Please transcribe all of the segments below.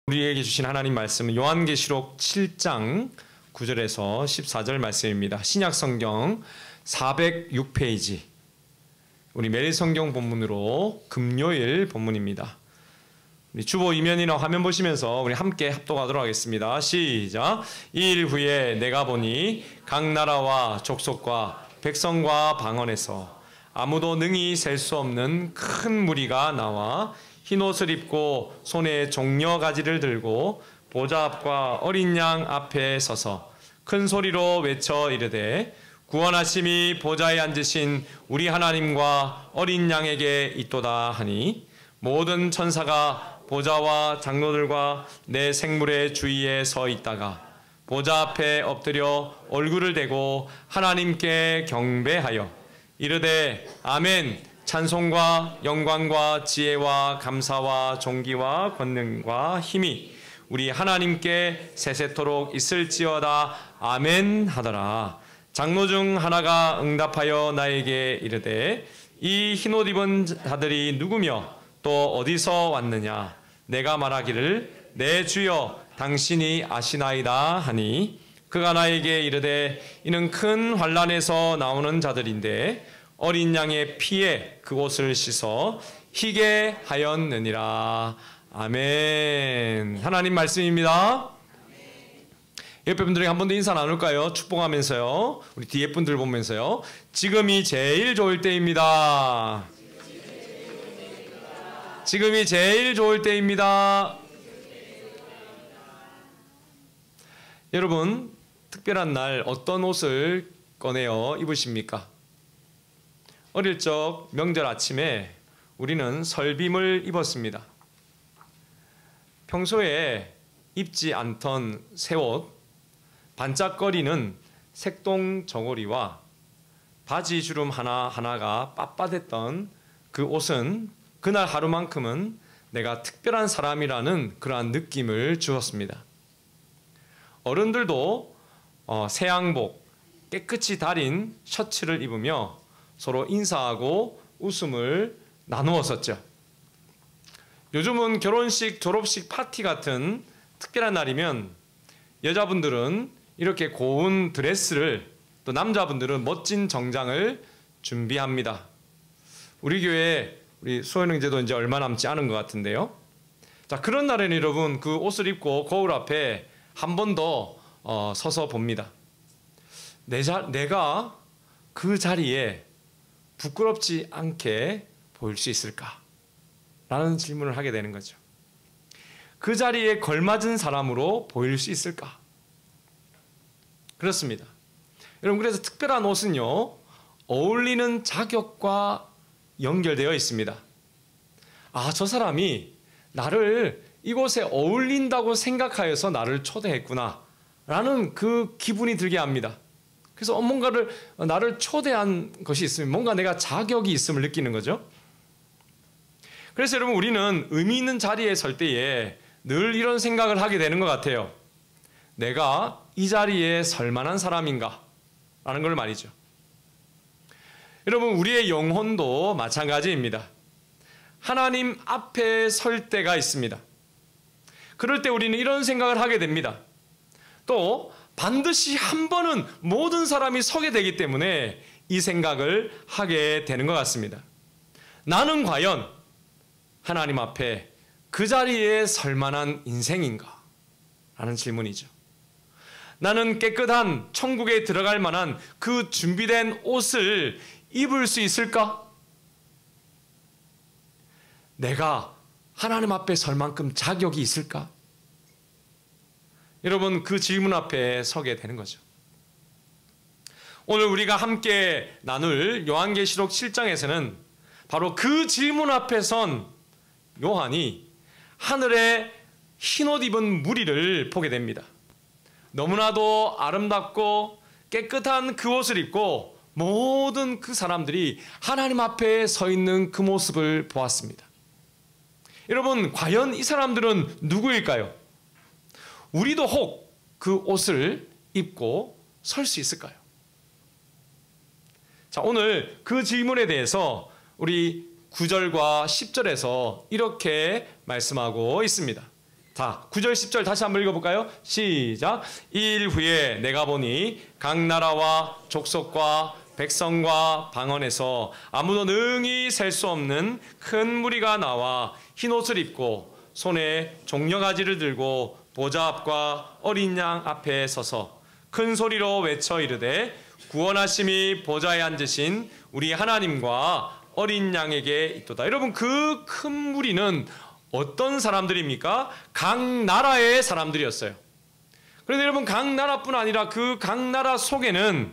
우리에게 주신 하나님 말씀은 요한계시록 7장 9절에서 14절 말씀입니다. 신약성경 406페이지 우리 매일성경 본문으로 금요일 본문입니다. 우리 주보 이면이나 화면 보시면서 우리 함께 합독하도록 하겠습니다. 시작. 이 일 후에 내가 보니 각 나라와 족속과 백성과 방언에서 아무도 능히 셀 수 없는 큰 무리가 나와 흰옷을 입고 손에 종려가지를 들고 보좌 앞과 어린 양 앞에 서서 큰 소리로 외쳐 이르되 구원하심이 보좌에 앉으신 우리 하나님과 어린 양에게 있도다 하니 모든 천사가 보좌와 장로들과 내 생물의 주위에 서 있다가 보좌 앞에 엎드려 얼굴을 대고 하나님께 경배하여 이르되 아멘. 찬송과 영광과 지혜와 감사와 존귀와 권능과 힘이 우리 하나님께 세세토록 있을지어다. 아멘 하더라. 장로 중 하나가 응답하여 나에게 이르되 이 흰옷 입은 자들이 누구며 또 어디서 왔느냐. 내가 말하기를 내 주여 당신이 아시나이다 하니 그가 나에게 이르되 이는 큰 환난에서 나오는 자들인데 어린 양의 피에 그 옷을 씻어 희게 하였느니라. 아멘. 하나님 말씀입니다. 옆에 분들에게 한 번 더 인사 나눌까요? 축복하면서요. 우리 뒤에 분들 보면서요. 지금이 제일 좋을 때입니다. 지금이 제일 좋을 때입니다. 여러분, 특별한 날 어떤 옷을 꺼내어 입으십니까? 어릴 적 명절 아침에 우리는 설빔을 입었습니다. 평소에 입지 않던 새 옷, 반짝거리는 색동 저고리와 바지 주름 하나하나가 빳빳했던 그 옷은 그날 하루만큼은 내가 특별한 사람이라는 그러한 느낌을 주었습니다. 어른들도 새 양복, 깨끗이 다린 셔츠를 입으며 서로 인사하고 웃음을 나누었었죠. 요즘은 결혼식, 졸업식 파티 같은 특별한 날이면 여자분들은 이렇게 고운 드레스를 또 남자분들은 멋진 정장을 준비합니다. 우리 교회 우리 수호연행제도 이제 얼마 남지 않은 것 같은데요. 자, 그런 날에는 여러분 그 옷을 입고 거울 앞에 한 번 더 서서 봅니다. 내가 그 자리에 부끄럽지 않게 보일 수 있을까? 라는 질문을 하게 되는 거죠. 그 자리에 걸맞은 사람으로 보일 수 있을까? 그렇습니다. 여러분, 그래서 특별한 옷은요, 어울리는 자격과 연결되어 있습니다. 아, 저 사람이 나를 이곳에 어울린다고 생각하여서 나를 초대했구나 라는 그 기분이 들게 합니다. 그래서 뭔가를 나를 초대한 것이 있으면 뭔가 내가 자격이 있음을 느끼는 거죠. 그래서 여러분 우리는 의미 있는 자리에 설 때에 늘 이런 생각을 하게 되는 것 같아요. 내가 이 자리에 설 만한 사람인가? 라는 걸 말이죠. 여러분 우리의 영혼도 마찬가지입니다. 하나님 앞에 설 때가 있습니다. 그럴 때 우리는 이런 생각을 하게 됩니다. 또 반드시 한 번은 모든 사람이 서게 되기 때문에 이 생각을 하게 되는 것 같습니다. 나는 과연 하나님 앞에 그 자리에 설 만한 인생인가? 라는 질문이죠. 나는 깨끗한 천국에 들어갈 만한 그 준비된 옷을 입을 수 있을까? 내가 하나님 앞에 설 만큼 자격이 있을까? 여러분 그 질문 앞에 서게 되는 거죠. 오늘 우리가 함께 나눌 요한계시록 7장에서는 바로 그 질문 앞에 선 요한이 하늘에 흰옷 입은 무리를 보게 됩니다. 너무나도 아름답고 깨끗한 그 옷을 입고 모든 그 사람들이 하나님 앞에 서 있는 그 모습을 보았습니다. 여러분 과연 이 사람들은 누구일까요? 우리도 혹 그 옷을 입고 설 수 있을까요? 자, 오늘 그 질문에 대해서 우리 9절과 10절에서 이렇게 말씀하고 있습니다. 자, 9절 10절 다시 한번 읽어볼까요? 시작. 이일 후에 내가 보니 각 나라와 족속과 백성과 방언에서 아무도 능히 셀 수 없는 큰 무리가 나와 흰옷을 입고 손에 종려가지를 들고 보좌 앞과 어린 양 앞에 서서 큰 소리로 외쳐 이르되 구원하심이 보좌에 앉으신 우리 하나님과 어린 양에게 있도다. 여러분, 그 큰 무리는 어떤 사람들입니까? 각 나라의 사람들이었어요. 그런데 여러분, 각 나라뿐 아니라 그 각 나라 속에는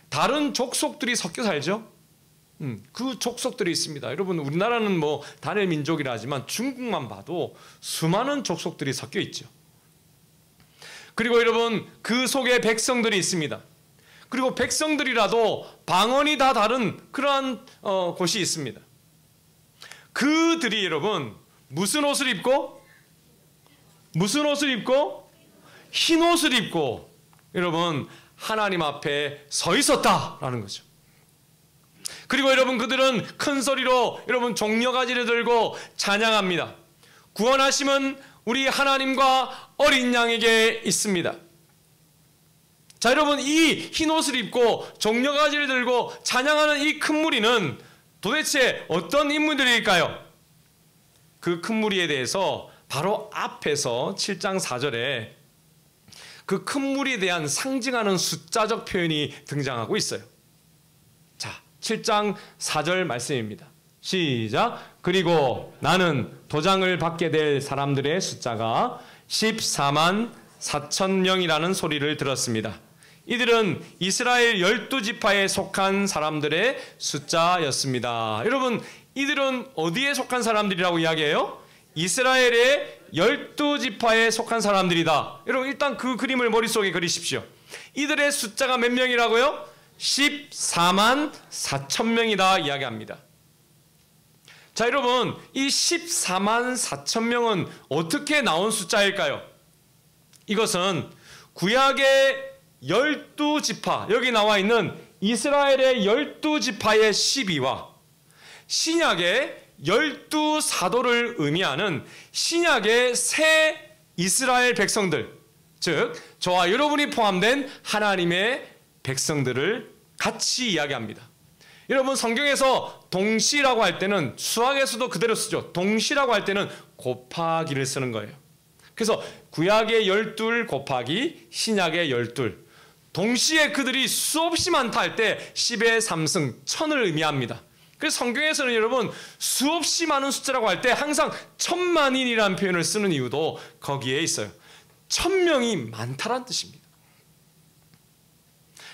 다른 족속들이 섞여 살죠. 그 족속들이 있습니다. 여러분, 우리나라는 뭐 단일 민족이라 하지만 중국만 봐도 수많은 족속들이 섞여 있죠. 그리고 여러분, 그 속에 백성들이 있습니다. 그리고 백성들이라도 방언이 다 다른 그러한 곳이 있습니다. 그들이 여러분 무슨 옷을 입고 흰 옷을 입고 여러분 하나님 앞에 서 있었다라는 거죠. 그리고 여러분, 그들은 큰 소리로 여러분 종려가지를 들고 찬양합니다. 구원하심은 우리 하나님과 어린 양에게 있습니다. 자, 여러분, 이 흰 옷을 입고 종려가지를 들고 찬양하는 이 큰 무리는 도대체 어떤 인물들일까요? 그 큰 무리에 대해서 바로 앞에서 7장 4절에 그 큰 무리에 대한 상징하는 숫자적 표현이 등장하고 있어요. 자, 7장 4절 말씀입니다. 시작. 그리고 나는 도장을 받게 될 사람들의 숫자가 14만 4천 명이라는 소리를 들었습니다. 이들은 이스라엘 12지파에 속한 사람들의 숫자였습니다. 여러분, 이들은 어디에 속한 사람들이라고 이야기해요? 이스라엘의 12지파에 속한 사람들이다. 여러분, 일단 그 그림을 머릿속에 그리십시오. 이들의 숫자가 몇 명이라고요? 14만 4천 명이다 이야기합니다. 자, 여러분, 이 14만 4천 명은 어떻게 나온 숫자일까요? 이것은 구약의 12지파, 여기 나와 있는 이스라엘의 12지파의 12와 신약의 12사도를 의미하는 신약의 새 이스라엘 백성들, 즉 저와 여러분이 포함된 하나님의 백성들을 같이 이야기합니다. 여러분, 성경에서 동시라고 할 때는 수학에서도 그대로 쓰죠. 동시라고 할 때는 곱하기를 쓰는 거예요. 그래서 구약의 12 곱하기 신약의 12, 동시에 그들이 수없이 많다 할 때 10의 3승, 1000을 의미합니다. 그래서 성경에서는 여러분 수없이 많은 숫자라고 할 때 항상 천만인이라는 표현을 쓰는 이유도 거기에 있어요. 1000명이 많다란 뜻입니다.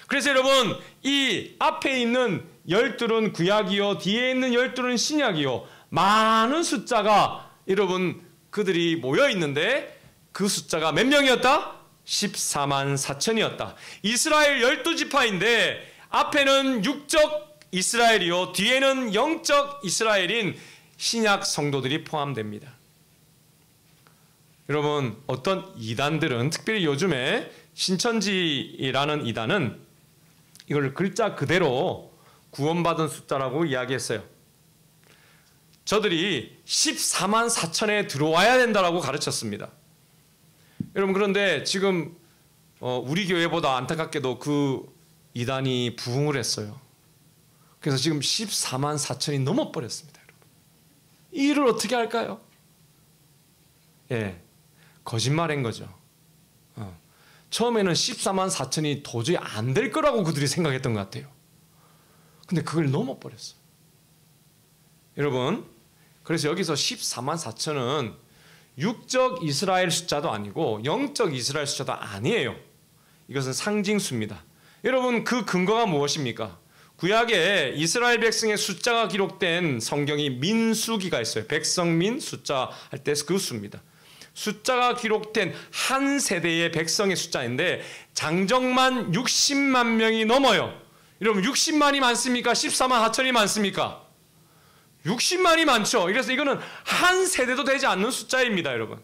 그래서 여러분, 이 앞에 있는 12은 구약이요, 뒤에 있는 12은 신약이요, 많은 숫자가 여러분 그들이 모여 있는데 그 숫자가 몇 명이었다? 14만 4천이었다. 이스라엘 12지파인데 앞에는 육적 이스라엘이요, 뒤에는 영적 이스라엘인 신약 성도들이 포함됩니다. 여러분, 어떤 이단들은, 특별히 요즘에 신천지라는 이단은 이걸 글자 그대로 구원받은 숫자라고 이야기했어요. 저들이 14만 4천에 들어와야 된다라고 가르쳤습니다. 여러분, 그런데 지금 우리 교회보다 안타깝게도 그 이단이 부흥을 했어요. 그래서 지금 14만 4천이 넘어버렸습니다. 여러분, 이 일을 어떻게 할까요? 예, 거짓말인 거죠. 처음에는 14만 4천이 도저히 안 될 거라고 그들이 생각했던 것 같아요. 근데 그걸 넘어버렸어요. 여러분, 그래서 여기서 14만 4천은 육적 이스라엘 숫자도 아니고 영적 이스라엘 숫자도 아니에요. 이것은 상징수입니다. 여러분, 그 근거가 무엇입니까? 구약에 이스라엘 백성의 숫자가 기록된 성경이 민수기가 있어요. 백성민 숫자 할 때 그 수입니다. 숫자가 기록된 한 세대의 백성의 숫자인데 장정만 60만 명이 넘어요. 여러분, 60만이 많습니까? 14만 4천이 많습니까? 60만이 많죠. 그래서 이거는 한 세대도 되지 않는 숫자입니다, 여러분.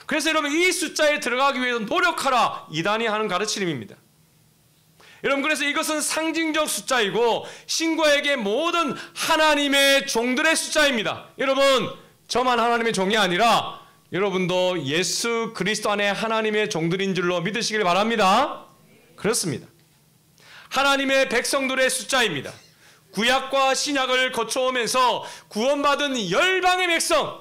그래서 여러분, 이 숫자에 들어가기 위해서 노력하라, 이단이 하는 가르침입니다. 여러분, 그래서 이것은 상징적 숫자이고 신과에게 모든 하나님의 종들의 숫자입니다. 여러분, 저만 하나님의 종이 아니라 여러분도 예수 그리스도 안에 하나님의 종들인 줄로 믿으시길 바랍니다. 그렇습니다. 하나님의 백성들의 숫자입니다. 구약과 신약을 거쳐오면서 구원받은 열방의 백성,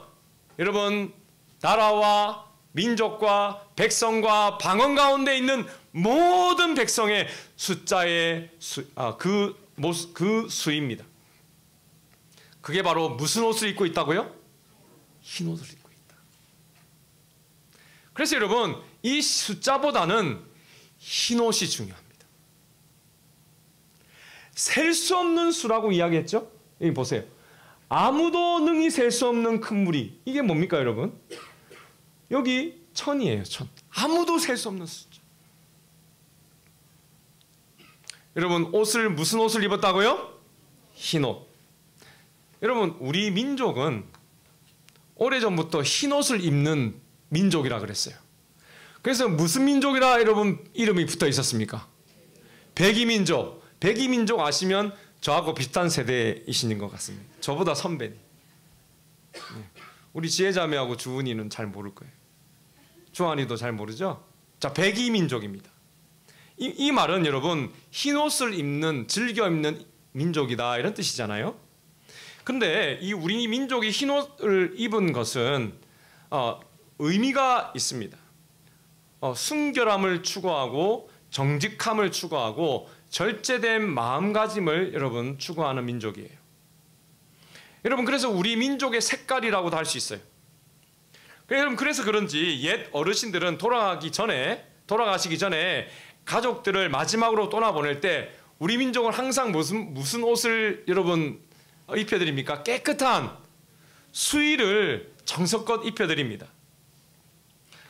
여러분 나라와 민족과 백성과 방언 가운데 있는 모든 백성의 숫자의 그 수입니다. 그게 바로 무슨 옷을 입고 있다고요? 흰 옷을 입고 있다. 그래서 여러분 이 숫자보다는 흰 옷이 중요합니다. 셀 수 없는 수라고 이야기했죠? 여기 보세요. 아무도 능히 셀 수 없는 큰 무리. 이게 뭡니까 여러분? 여기 1000이에요. 1000. 아무도 셀 수 없는 숫자. 여러분 옷을 무슨 옷을 입었다고요? 흰 옷. 여러분 우리 민족은 오래전부터 흰 옷을 입는 민족이라 그랬어요. 그래서 무슨 민족이라 여러분 이름이 붙어 있었습니까? 백이민족. 백이민족 아시면 저하고 비슷한 세대이신 것 같습니다. 저보다 선배님. 우리 지혜자매하고 주은이는 잘 모를 거예요. 주한이도 잘 모르죠? 자, 백이민족입니다. 이 말은 여러분 흰 옷을 입는, 즐겨 입는 민족이다 이런 뜻이잖아요. 근데 이 우리 민족이 흰 옷을 입은 것은 의미가 있습니다. 순결함을 추구하고 정직함을 추구하고 절제된 마음가짐을 여러분 추구하는 민족이에요. 여러분 그래서 우리 민족의 색깔이라고도 할 수 있어요. 여러분 그래서 그런지 옛 어르신들은 돌아가시기 전에 가족들을 마지막으로 떠나보낼 때 우리 민족은 항상 무슨 옷을 여러분 입혀드립니까? 깨끗한 수의를 정성껏 입혀드립니다.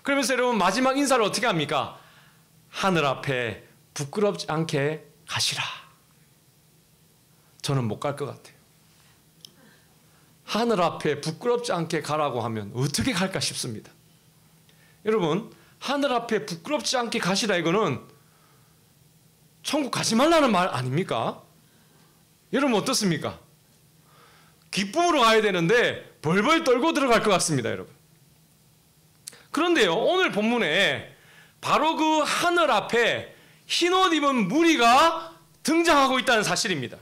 그러면서 여러분 마지막 인사를 어떻게 합니까? 하늘 앞에 부끄럽지 않게 가시라. 저는 못 갈 것 같아요. 하늘 앞에 부끄럽지 않게 가라고 하면 어떻게 갈까 싶습니다. 여러분 하늘 앞에 부끄럽지 않게 가시라 이거는 천국 가지 말라는 말 아닙니까? 여러분 어떻습니까? 기쁨으로 가야 되는데 벌벌 떨고 들어갈 것 같습니다. 여러분. 그런데요 오늘 본문에 바로 그 하늘 앞에 흰옷 입은 무리가 등장하고 있다는 사실입니다.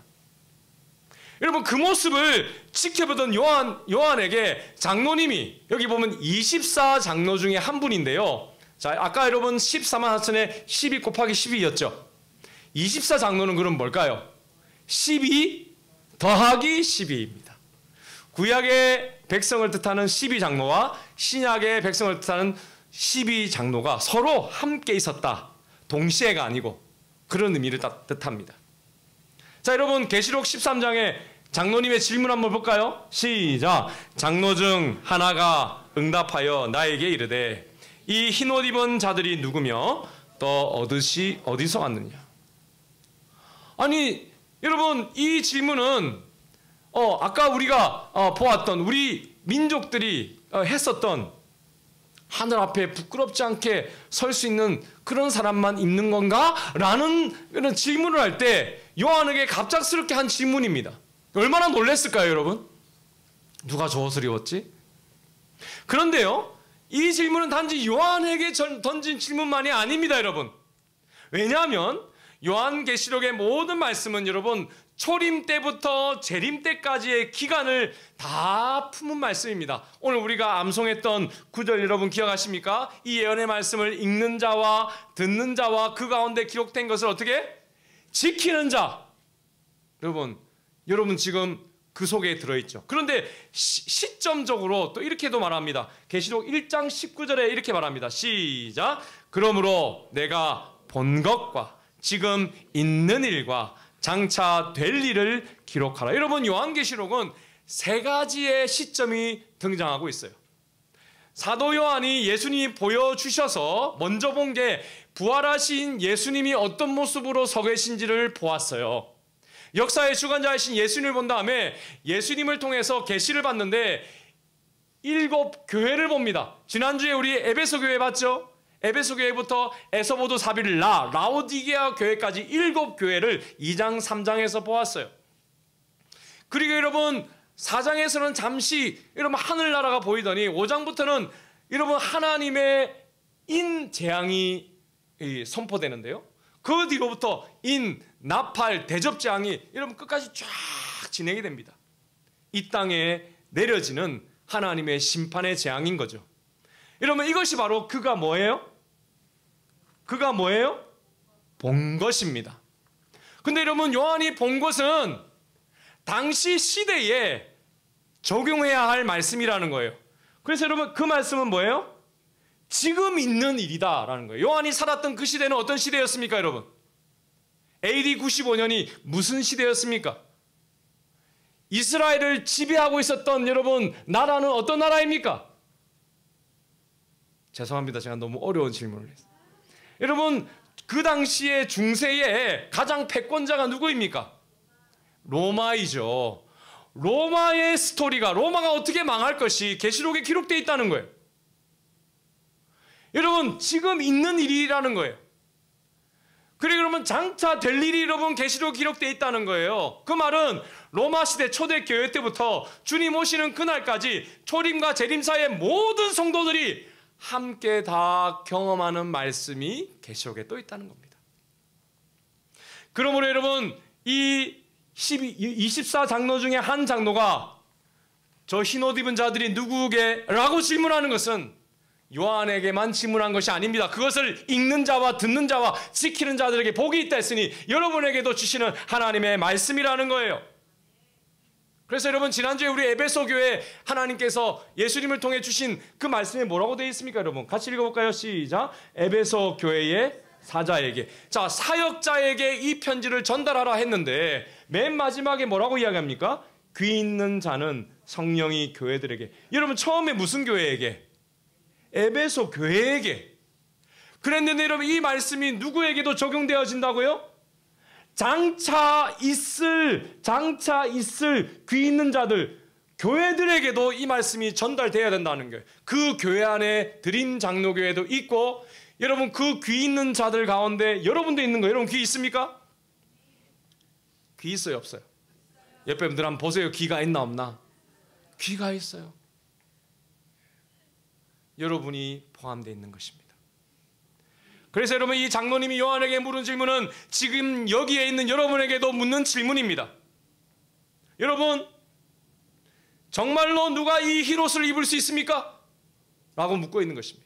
여러분 그 모습을 지켜보던 요한에게 장로님이 여기 보면 24장로 중에 한 분인데요. 자, 아까 여러분 14만 4천에 12 곱하기 12였죠. 24장로는 그럼 뭘까요? 12 더하기 12입니다. 구약의 백성을 뜻하는 12장로와 신약의 백성을 뜻하는 12장로가 서로 함께 있었다. 동시에가 아니고 그런 의미를 뜻합니다. 자, 여러분 계시록 13장에 장로님의 질문 한번 볼까요? 시작. 장로 중 하나가 응답하여 나에게 이르되 이 흰옷 입은 자들이 누구며 또 어디서 왔느냐? 아니 여러분 이 질문은 아까 우리가 보았던 우리 민족들이 했었던 하늘 앞에 부끄럽지 않게 설 수 있는 그런 사람만 있는 건가? 라는 그런 질문을 할 때 요한에게 갑작스럽게 한 질문입니다. 얼마나 놀랐을까요 여러분? 누가 저 옷을 입었지? 그런데요 이 질문은 단지 요한에게 던진 질문만이 아닙니다 여러분. 왜냐하면 요한계시록의 모든 말씀은 여러분 초림 때부터 재림 때까지의 기간을 다 품은 말씀입니다. 오늘 우리가 암송했던 구절 여러분 기억하십니까? 이 예언의 말씀을 읽는 자와 듣는 자와 그 가운데 기록된 것을 어떻게? 지키는 자. 여러분 지금 그 속에 들어있죠. 그런데 시점적으로 또 이렇게도 말합니다. 계시록 1장 19절에 이렇게 말합니다. 시작. 그러므로 내가 본 것과 지금 있는 일과 장차 될 일을 기록하라. 여러분 요한계시록은 세 가지의 시점이 등장하고 있어요. 사도 요한이 예수님이 보여주셔서 먼저 본 게 부활하신 예수님이 어떤 모습으로 서 계신지를 보았어요. 역사의 주관자이신 예수님을 본 다음에 예수님을 통해서 계시를 봤는데 7 교회를 봅니다. 지난주에 우리 에베소 교회 봤죠? 에베소 교회부터 에소보도 사빌라, 라오디게아 교회까지 7 교회를 2장 3장에서 보았어요. 그리고 여러분 4장에서는 잠시 여러분 하늘나라가 보이더니 5장부터는 여러분 하나님의 인재앙이 선포되는데요. 그 뒤로부터 나팔, 대접재앙이 여러분 끝까지 쫙 진행이 됩니다. 이 땅에 내려지는 하나님의 심판의 재앙인 거죠. 여러분 이것이 바로 그가 뭐예요? 그가 뭐예요? 본 것입니다. 근데 여러분 요한이 본 것은 당시 시대에 적용해야 할 말씀이라는 거예요. 그래서 여러분 그 말씀은 뭐예요? 지금 있는 일이다라는 거예요. 요한이 살았던 그 시대는 어떤 시대였습니까, 여러분? AD 95년이 무슨 시대였습니까? 이스라엘을 지배하고 있었던 여러분 나라는 어떤 나라입니까? 죄송합니다. 제가 너무 어려운 질문을 했어요. 여러분 그 당시에 중세의 가장 패권자가 누구입니까? 로마이죠. 로마의 스토리가, 로마가 어떻게 망할 것이 계시록에 기록되어 있다는 거예요. 여러분 지금 있는 일이라는 거예요. 그리고 그러면 장차 될 일이 여러분 계시록에 기록되어 있다는 거예요. 그 말은 로마 시대 초대 교회 때부터 주님 오시는 그날까지 초림과 재림 사이의 모든 성도들이 함께 다 경험하는 말씀이 계시록에 또 있다는 겁니다. 그러므로 여러분 이 24장로 중에 한 장로가 저 흰옷 입은 자들이 누구게? 라고 질문하는 것은 요한에게만 질문한 것이 아닙니다. 그것을 읽는 자와 듣는 자와 지키는 자들에게 복이 있다 했으니 여러분에게도 주시는 하나님의 말씀이라는 거예요. 그래서 여러분 지난주에 우리 에베소 교회 하나님께서 예수님을 통해 주신 그 말씀에 뭐라고 되어 있습니까? 여러분 같이 읽어볼까요? 시작. 에베소 교회의 사자에게, 자 사역자에게 이 편지를 전달하라 했는데 맨 마지막에 뭐라고 이야기합니까? 귀 있는 자는 성령이 교회들에게. 여러분 처음에 무슨 교회에게? 에베소 교회에게. 그랬는데 여러분 이 말씀이 누구에게도 적용되어진다고요? 장차 있을 귀 있는 자들, 교회들에게도 이 말씀이 전달되어야 된다는 거예요. 그 교회 안에 드림 장로교회도 있고 여러분 그 귀 있는 자들 가운데 여러분도 있는 거예요. 여러분 귀 있습니까? 귀 있어요, 없어요? 옆에 분들 한번 보세요. 귀가 있나 없나? 귀가 있어요. 여러분이 포함되어 있는 것입니다. 그래서 여러분 이 장로님이 요한에게 물은 질문은 지금 여기에 있는 여러분에게도 묻는 질문입니다. 여러분 정말로 누가 이 흰옷을 입을 수 있습니까? 라고 묻고 있는 것입니다.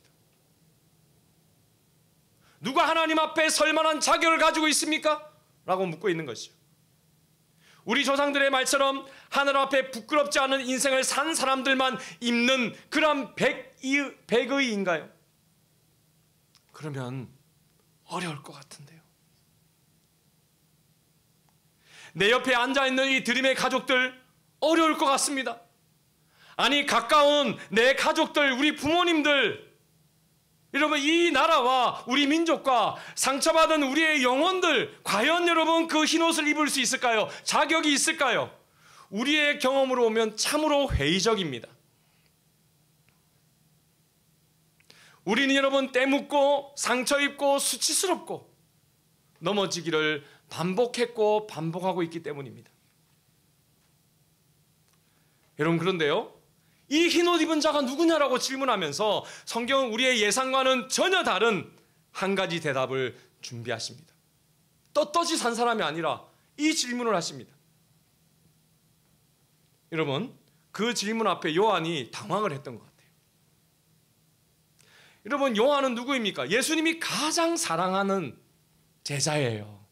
누가 하나님 앞에 설 만한 자격을 가지고 있습니까? 라고 묻고 있는 것이죠. 우리 조상들의 말처럼 하늘 앞에 부끄럽지 않은 인생을 산 사람들만 입는 그런 백의인가요? 그러면 어려울 것 같은데요. 내 옆에 앉아있는 이 드림의 가족들 어려울 것 같습니다. 아니 가까운 내 가족들, 우리 부모님들, 여러분 이 나라와 우리 민족과 상처받은 우리의 영혼들 과연 여러분 그 흰옷을 입을 수 있을까요? 자격이 있을까요? 우리의 경험으로 오면 참으로 회의적입니다. 우리는 여러분 때묻고 상처 입고 수치스럽고 넘어지기를 반복했고 반복하고 있기 때문입니다. 여러분 그런데요, 이 흰옷 입은 자가 누구냐라고 질문하면서 성경은 우리의 예상과는 전혀 다른 한 가지 대답을 준비하십니다. 떳떳이 산 사람이 아니라 이 질문을 하십니다. 여러분 그 질문 앞에 요한이 당황을 했던 것 같아요. 여러분 요한은 누구입니까? 예수님이 가장 사랑하는 제자예요.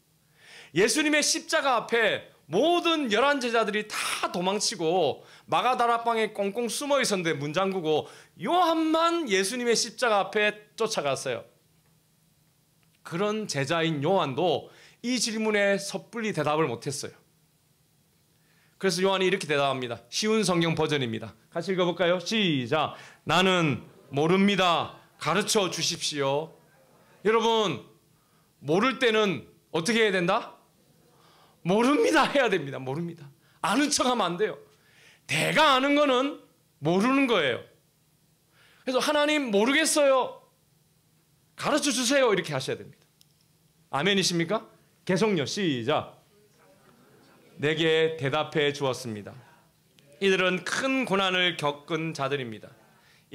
예수님의 십자가 앞에 모든 11제자들이 다 도망치고 마가다락방에 꽁꽁 숨어 있었는데 문 잠그고 요한만 예수님의 십자가 앞에 쫓아갔어요. 그런 제자인 요한도 이 질문에 섣불리 대답을 못했어요. 그래서 요한이 이렇게 대답합니다. 쉬운 성경 버전입니다. 같이 읽어볼까요? 시작. 나는 모릅니다. 가르쳐 주십시오. 여러분 모를 때는 어떻게 해야 된다? 모릅니다 해야 됩니다. 모릅니다. 아는 척하면 안 돼요. 대가 아는 거는 모르는 거예요. 그래서 하나님 모르겠어요. 가르쳐 주세요. 이렇게 하셔야 됩니다. 아멘이십니까? 계속요. 시작. 내게 대답해 주었습니다. 이들은 큰 고난을 겪은 자들입니다.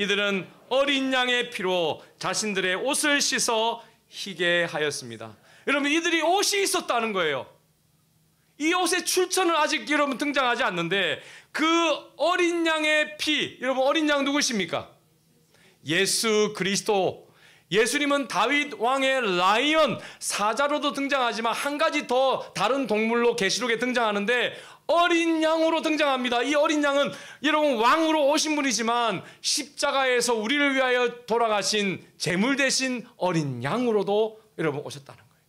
이들은 어린 양의 피로 자신들의 옷을 씻어 희게 하였습니다. 여러분, 이들이 옷이 있었다는 거예요. 이 옷의 출처는 아직 여러분 등장하지 않는데 그 어린 양의 피, 여러분 어린 양 누구십니까? 예수 그리스도. 예수님은 다윗 왕의 라이언, 사자로도 등장하지만 한 가지 더 다른 동물로 계시록에 등장하는데 어린 양으로 등장합니다. 이 어린 양은 여러분 왕으로 오신 분이지만 십자가에서 우리를 위하여 돌아가신 제물 대신 어린 양으로도 여러분 오셨다는 거예요.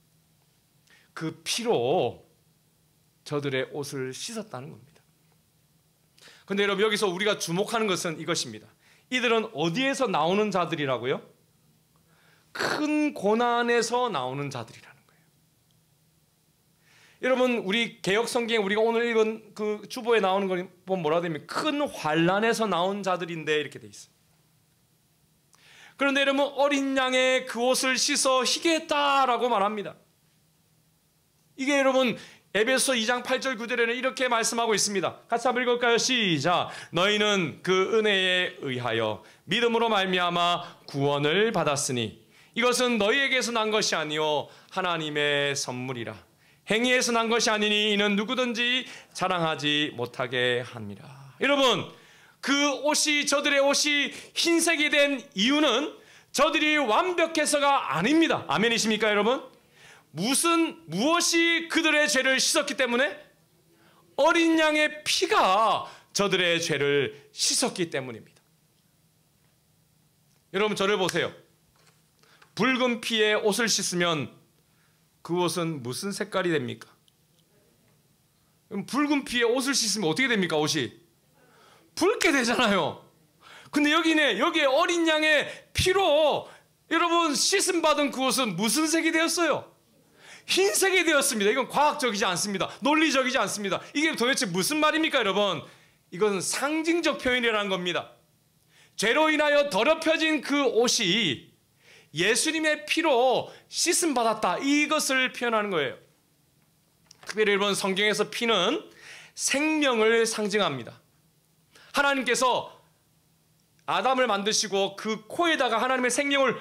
그 피로 저들의 옷을 씻었다는 겁니다. 그런데 여러분 여기서 우리가 주목하는 것은 이것입니다. 이들은 어디에서 나오는 자들이라고요? 큰 고난에서 나오는 자들이라는 거예요. 여러분 우리 개역 성경에 우리가 오늘 읽은 그 주보에 나오는 걸 보면 뭐라 됩니까? 큰 환난에서 나온 자들인데 이렇게 돼 있어요. 그런데 여러분 어린 양의 그 옷을 씻어 희게 했다라고 말합니다. 이게 여러분 에베소 2장 8절 9절에는 이렇게 말씀하고 있습니다. 같이 한번 읽을까요? 시작. 너희는 그 은혜에 의하여 믿음으로 말미암아 구원을 받았으니 이것은 너희에게서 난 것이 아니요 하나님의 선물이라. 행위에서 난 것이 아니니 이는 누구든지 자랑하지 못하게 합니다. 여러분 그 옷이 저들의 옷이 흰색이 된 이유는 저들이 완벽해서가 아닙니다. 아멘이십니까 여러분? 무엇이 그들의 죄를 씻었기 때문에? 어린 양의 피가 저들의 죄를 씻었기 때문입니다. 여러분 저를 보세요. 붉은 피에 옷을 씻으면 그 옷은 무슨 색깔이 됩니까? 붉은 피에 옷을 씻으면 어떻게 됩니까? 옷이 붉게 되잖아요. 근데 여기에 어린 양의 피로 여러분 씻음 받은 그 옷은 무슨 색이 되었어요? 흰색이 되었습니다. 이건 과학적이지 않습니다. 논리적이지 않습니다. 이게 도대체 무슨 말입니까 여러분? 이것은 상징적 표현이라는 겁니다. 죄로 인하여 더럽혀진 그 옷이 예수님의 피로 씻음 받았다, 이것을 표현하는 거예요. 특별히 여러분 성경에서 피는 생명을 상징합니다. 하나님께서 아담을 만드시고 그 코에다가 하나님의 생명을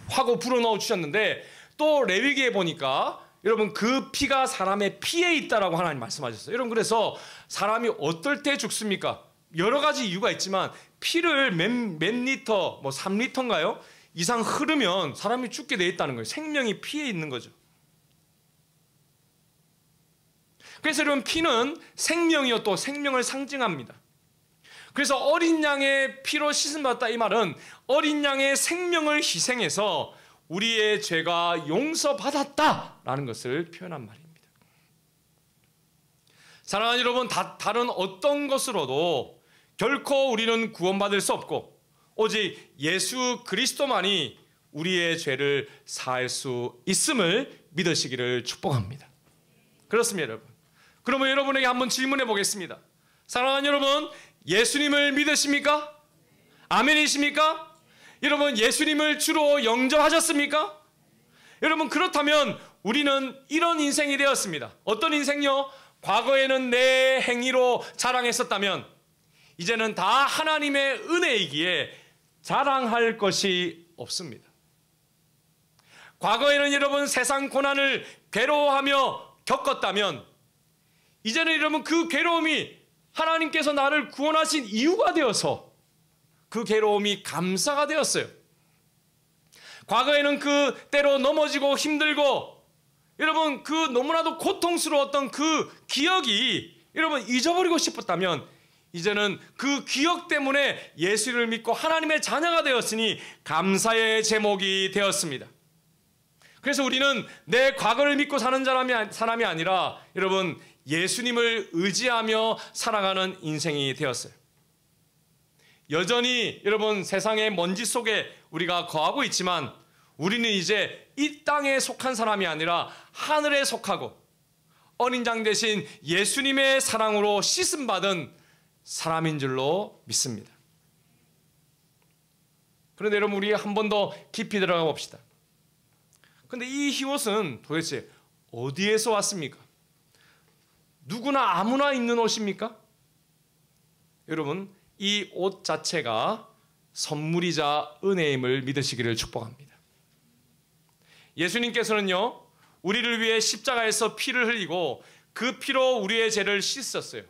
하고 불어넣어 주셨는데 또 레위기에 보니까 여러분 그 피가 사람의 피에 있다라고 하나님 말씀하셨어요. 여러분 그래서 사람이 어떨 때 죽습니까? 여러 가지 이유가 있지만 피를 몇 리터, 뭐 3리터인가요? 이상 흐르면 사람이 죽게 돼 있다는 거예요. 생명이 피에 있는 거죠. 그래서 여러분 피는 생명이요 또 생명을 상징합니다. 그래서 어린 양의 피로 씻음받았다 이 말은 어린 양의 생명을 희생해서 우리의 죄가 용서받았다라는 것을 표현한 말입니다. 사랑하는 여러분, 다른 어떤 것으로도 결코 우리는 구원받을 수 없고 오직 예수 그리스도만이 우리의 죄를 사할 수 있음을 믿으시기를 축복합니다. 그렇습니다 여러분. 그러면 여러분에게 한번 질문해 보겠습니다. 사랑하는 여러분, 예수님을 믿으십니까? 아멘이십니까? 여러분 예수님을 주로 영접하셨습니까? 여러분 그렇다면 우리는 이런 인생이 되었습니다. 어떤 인생요? 과거에는 내 행위로 자랑했었다면 이제는 다 하나님의 은혜이기에 자랑할 것이 없습니다. 과거에는 여러분 세상 고난을 괴로워하며 겪었다면 이제는 여러분 그 괴로움이 하나님께서 나를 구원하신 이유가 되어서 그 괴로움이 감사가 되었어요. 과거에는 그 때로 넘어지고 힘들고 여러분 그 너무나도 고통스러웠던 그 기억이 여러분 잊어버리고 싶었다면 이제는 그 기억 때문에 예수를 믿고 하나님의 자녀가 되었으니 감사의 제목이 되었습니다. 그래서 우리는 내 과거를 믿고 사는 사람이 아니라 여러분 예수님을 의지하며 살아가는 인생이 되었어요. 여전히 여러분 세상의 먼지 속에 우리가 거하고 있지만 우리는 이제 이 땅에 속한 사람이 아니라 하늘에 속하고 어린 양 대신 예수님의 사랑으로 씻음받은 사람인 줄로 믿습니다. 그런데 여러분 우리 한 번 더 깊이 들어가 봅시다. 그런데 이 휘옷은 도대체 어디에서 왔습니까? 누구나 아무나 입는 옷입니까? 여러분 이 옷 자체가 선물이자 은혜임을 믿으시기를 축복합니다. 예수님께서는요, 우리를 위해 십자가에서 피를 흘리고 그 피로 우리의 죄를 씻었어요.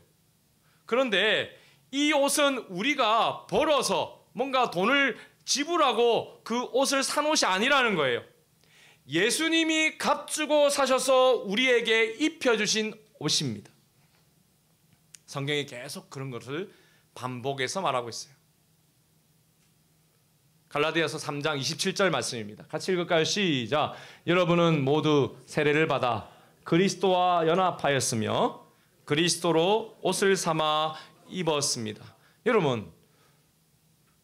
그런데 이 옷은 우리가 벌어서 뭔가 돈을 지불하고 그 옷을 산 옷이 아니라는 거예요. 예수님이 값주고 사셔서 우리에게 입혀주신 옷입니다. 성경이 계속 그런 것을 반복해서 말하고 있어요. 갈라디아서 3장 27절 말씀입니다. 같이 읽을까요? 시작. 여러분은 모두 세례를 받아 그리스도와 연합하였으며 그리스도로 옷을 삼아 입었습니다. 여러분,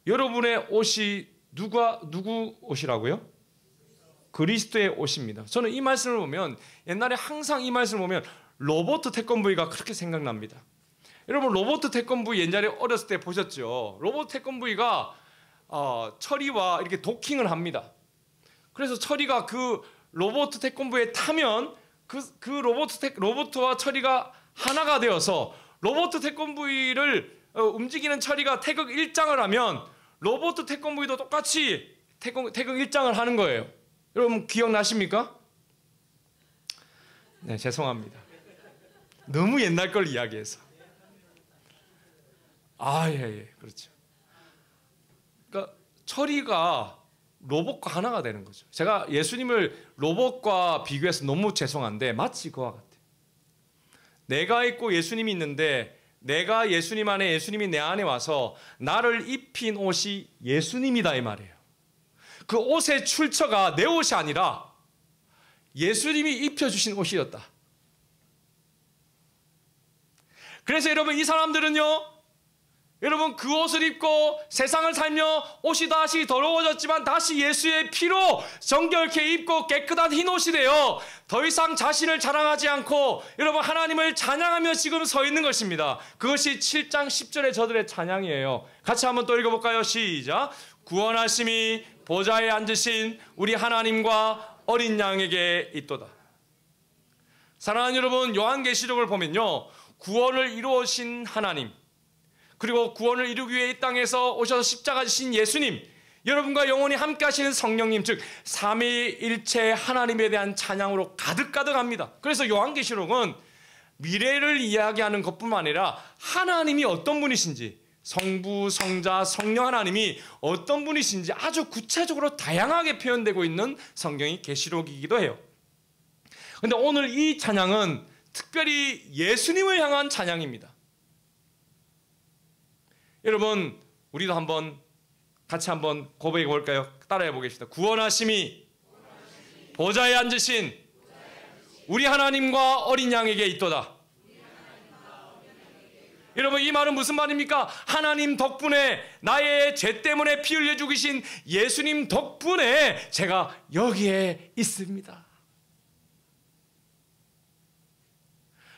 여러분의 옷이 누구 옷이라고요? 그리스도의 옷입니다. 저는 이 말씀을 보면, 옛날에 항상 이 말씀을 보면 로버트 태권브이가 그렇게 생각납니다. 여러분, 로버트 태권브이 옛날에 어렸을 때 보셨죠? 로버트 태권브이가 철이와 이렇게 도킹을 합니다. 그래서 철이가 그 로버트 태권브이에 타면 그 로버트와 철이가 하나가 되어서 로버트 태권브이를 움직이는 철이가 태극 1장을 하면 로버트 태권브이도 똑같이 태극 1장을 하는 거예요. 여러분 기억나십니까? 네, 죄송합니다. 너무 옛날 걸 이야기해서. 예, 그렇죠. 그러니까 철이가 로봇과 하나가 되는 거죠. 제가 예수님을 로봇과 비교해서 너무 죄송한데 마치 그와 같아요. 내가 있고 예수님이 있는데 내가 예수님 안에, 예수님이 내 안에 와서 나를 입힌 옷이 예수님이다 이 말이에요. 그 옷의 출처가 내 옷이 아니라 예수님이 입혀주신 옷이었다. 그래서 여러분, 이 사람들은요, 여러분 그 옷을 입고 세상을 살며 옷이 다시 더러워졌지만 다시 예수의 피로 정결케 입고 깨끗한 흰 옷이 되어 더 이상 자신을 자랑하지 않고 여러분 하나님을 찬양하며 지금 서 있는 것입니다. 그것이 7장 10절의 저들의 찬양이에요. 같이 한번 또 읽어볼까요? 시작. 구원하심이 보좌에 앉으신 우리 하나님과 어린 양에게 있도다. 사랑하는 여러분, 요한계시록을 보면요, 구원을 이루어신 하나님, 그리고 구원을 이루기 위해 이 땅에서 오셔서 십자가 지신 예수님, 여러분과 영원히 함께 하시는 성령님, 즉 삼위일체 하나님에 대한 찬양으로 가득가득합니다. 그래서 요한계시록은 미래를 이야기하는 것뿐만 아니라 하나님이 어떤 분이신지, 성부, 성자, 성령 하나님이 어떤 분이신지 아주 구체적으로 다양하게 표현되고 있는 성경이 계시록이기도 해요. 그런데 오늘 이 찬양은 특별히 예수님을 향한 찬양입니다. 여러분, 우리도 같이 한번 고백해 볼까요? 따라해 보겠습니다. 구원하심이 보좌에 앉으신 우리 하나님과 어린 양에게 있도다. 여러분, 이 말은 무슨 말입니까? 하나님 덕분에, 나의 죄 때문에 피 흘려 죽으신 예수님 덕분에 제가 여기에 있습니다.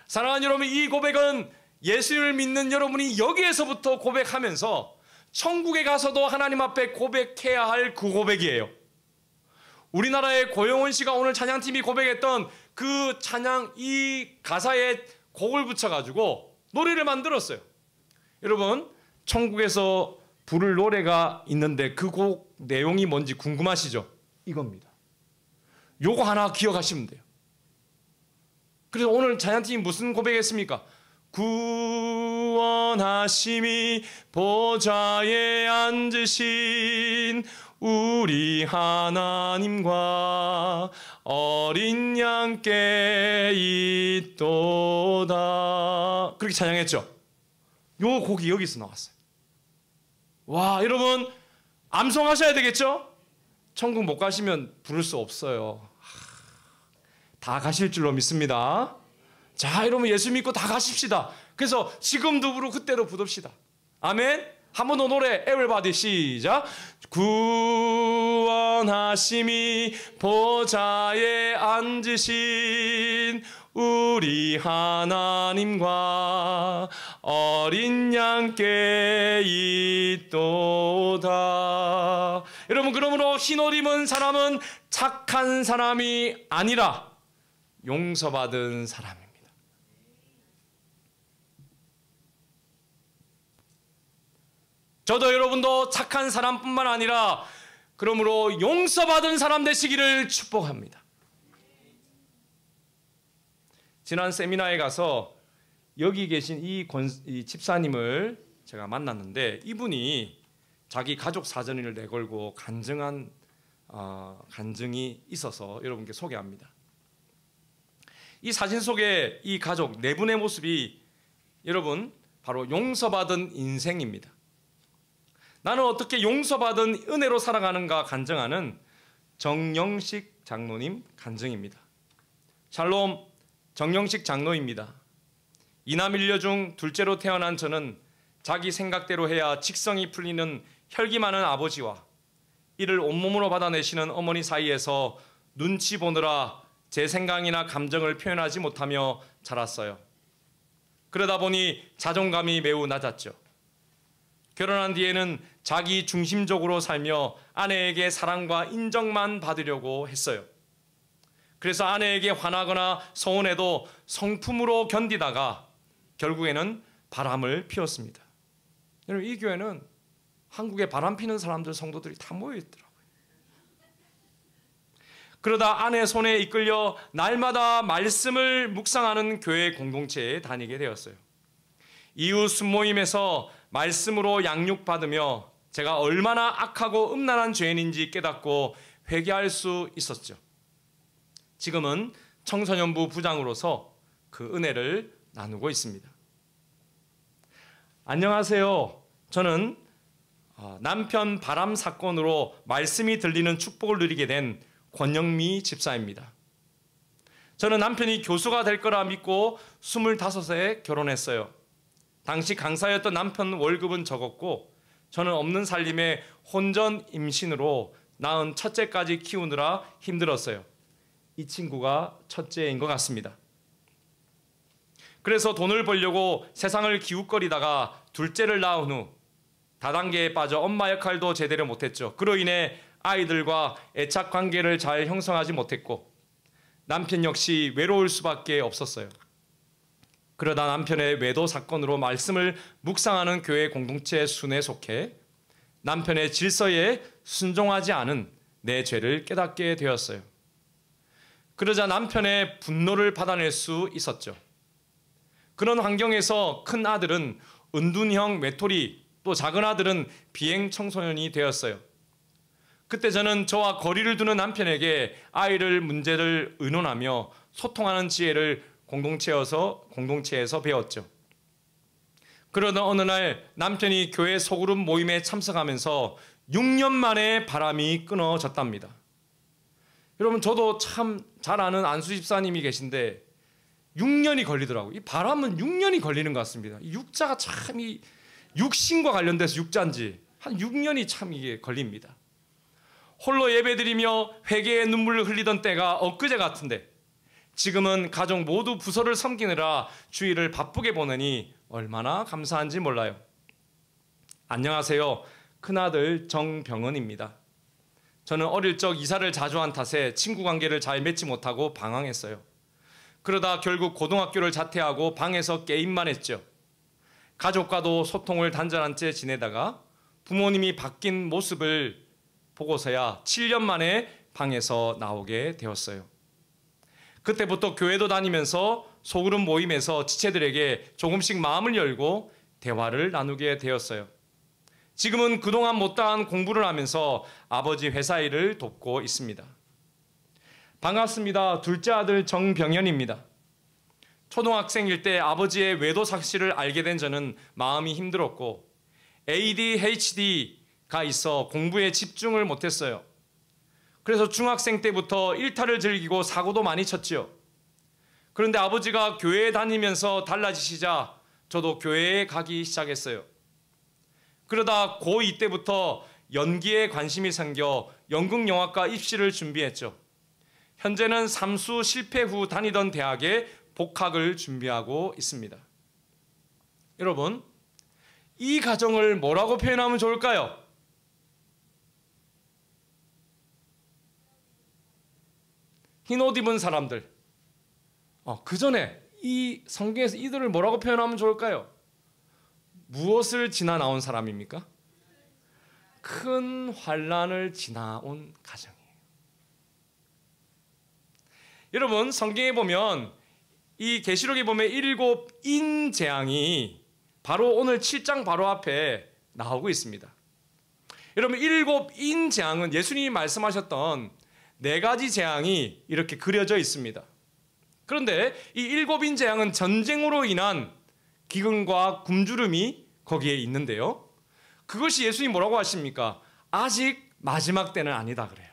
사랑하는 여러분, 이 고백은 예수님을 믿는 여러분이 여기에서부터 고백하면서 천국에 가서도 하나님 앞에 고백해야 할 그 고백이에요. 우리나라의 고영원 씨가 오늘 찬양팀이 고백했던 그 찬양, 이 가사에 곡을 붙여가지고 노래를 만들었어요. 여러분, 천국에서 부를 노래가 있는데 그 곡 내용이 뭔지 궁금하시죠? 이겁니다. 요거 하나 기억하시면 돼요. 그래서 오늘 찬양팀이 무슨 고백했습니까? 구원하심이 보좌에 앉으신 우리 하나님과 어린 양께 있도다. 그렇게 찬양했죠. 요 곡이 여기서 나왔어요. 와, 여러분 암송하셔야 되겠죠? 천국 못 가시면 부를 수 없어요. 다 가실 줄로 믿습니다. 자, 여러분 예수 믿고 다 가십시다. 그래서 지금도 부르고 그때도 부릅시다. 아멘. 한 번 더 노래 에브리바디 시작. 구원하심이 보좌에 앉으신 우리 하나님과 어린 양께 있도다. 여러분, 그러므로 흰 옷 입은 사람은 착한 사람이 아니라 용서받은 사람입니다. 저도 여러분도 착한 사람뿐만 아니라 그러므로 용서받은 사람 되시기를 축복합니다. 지난 세미나에 가서 여기 계신 이 집사님을 제가 만났는데 이분이 자기 가족 사정을 내걸고 간증이 있어서 여러분께 소개합니다. 이 사진 속에 이 가족 네 분의 모습이 여러분 바로 용서받은 인생입니다. 나는 어떻게 용서받은 은혜로 살아가는가 간증하는 정영식 장로님 간증입니다. 샬롬, 정영식 장로입니다. 이남 일녀 중 둘째로 태어난 저는 자기 생각대로 해야 직성이 풀리는 혈기 많은 아버지와 이를 온몸으로 받아내시는 어머니 사이에서 눈치 보느라 제 생각이나 감정을 표현하지 못하며 자랐어요. 그러다 보니 자존감이 매우 낮았죠. 결혼한 뒤에는 자기 중심적으로 살며 아내에게 사랑과 인정만 받으려고 했어요. 그래서 아내에게 화나거나 서운해도 성품으로 견디다가 결국에는 바람을 피웠습니다. 여러분, 이 교회는 한국에 바람 피는 사람들, 성도들이 다 모여있더라고요. 그러다 아내 손에 이끌려 날마다 말씀을 묵상하는 교회 공동체에 다니게 되었어요. 이웃 순모임에서 말씀으로 양육받으며 제가 얼마나 악하고 음란한 죄인인지 깨닫고 회개할 수 있었죠. 지금은 청소년부 부장으로서 그 은혜를 나누고 있습니다. 안녕하세요. 저는 남편 바람 사건으로 말씀이 들리는 축복을 누리게 된 권영미 집사입니다. 저는 남편이 교수가 될 거라 믿고 25세 결혼했어요. 당시 강사였던 남편 월급은 적었고 저는 없는 살림에 혼전 임신으로 낳은 첫째까지 키우느라 힘들었어요. 이 친구가 첫째인 것 같습니다. 그래서 돈을 벌려고 세상을 기웃거리다가 둘째를 낳은 후 다단계에 빠져 엄마 역할도 제대로 못했죠. 그로 인해 아이들과 애착 관계를 잘 형성하지 못했고 남편 역시 외로울 수밖에 없었어요. 그러다 남편의 외도 사건으로 말씀을 묵상하는 교회 공동체 순에 속해 남편의 질서에 순종하지 않은 내 죄를 깨닫게 되었어요. 그러자 남편의 분노를 받아낼 수 있었죠. 그런 환경에서 큰 아들은 은둔형 외톨이, 또 작은 아들은 비행 청소년이 되었어요. 그때 저는 저와 거리를 두는 남편에게 아이를 문제를 의논하며 소통하는 지혜를 공동체에서 배웠죠. 그러던 어느 날 남편이 교회 소그룹 모임에 참석하면서 6년 만에 바람이 끊어졌답니다. 여러분, 저도 참 잘 아는 안수 집사님이 계신데 6년이 걸리더라고요. 이 바람은 6년이 걸리는 것 같습니다. 이 육자가 참 이 육신과 관련돼서 육자인지 한 6년이 참 이게 걸립니다. 홀로 예배드리며 회개의 눈물을 흘리던 때가 엊그제 같은데 지금은 가족 모두 부서를 섬기느라 주일을 바쁘게 보내니 얼마나 감사한지 몰라요. 안녕하세요. 큰아들 정병은입니다. 저는 어릴 적 이사를 자주 한 탓에 친구 관계를 잘 맺지 못하고 방황했어요. 그러다 결국 고등학교를 자퇴하고 방에서 게임만 했죠. 가족과도 소통을 단절한 채 지내다가 부모님이 바뀐 모습을 보고서야 7년 만에 방에서 나오게 되었어요. 그때부터 교회도 다니면서 소그룹 모임에서 지체들에게 조금씩 마음을 열고 대화를 나누게 되었어요. 지금은 그동안 못다한 공부를 하면서 아버지 회사 일을 돕고 있습니다. 반갑습니다. 둘째 아들 정병현입니다. 초등학생일 때 아버지의 외도 사실을 알게 된 저는 마음이 힘들었고 ADHD가 있어 공부에 집중을 못했어요. 그래서 중학생 때부터 일탈을 즐기고 사고도 많이 쳤지요. 그런데 아버지가 교회에 다니면서 달라지시자 저도 교회에 가기 시작했어요. 그러다 고2 때부터 연기에 관심이 생겨 연극영화과 입시를 준비했죠. 현재는 삼수 실패 후 다니던 대학에 복학을 준비하고 있습니다. 여러분, 이 가정을 뭐라고 표현하면 좋을까요? 흰옷 입은 사람들. 그 전에 이 성경에서 이들을 뭐라고 표현하면 좋을까요? 무엇을 지나 나온 사람입니까? 큰 환난을 지나온 가정이에요. 여러분, 성경에 보면 이 계시록에 보면 7인 재앙이 바로 오늘 7장 바로 앞에 나오고 있습니다. 여러분, 7인 재앙은 예수님이 말씀하셨던 4가지 재앙이 이렇게 그려져 있습니다. 그런데 이 7인 재앙은 전쟁으로 인한 기근과 굶주림이 거기에 있는데요. 그것이 예수님이 뭐라고 하십니까? 아직 마지막 때는 아니다 그래요.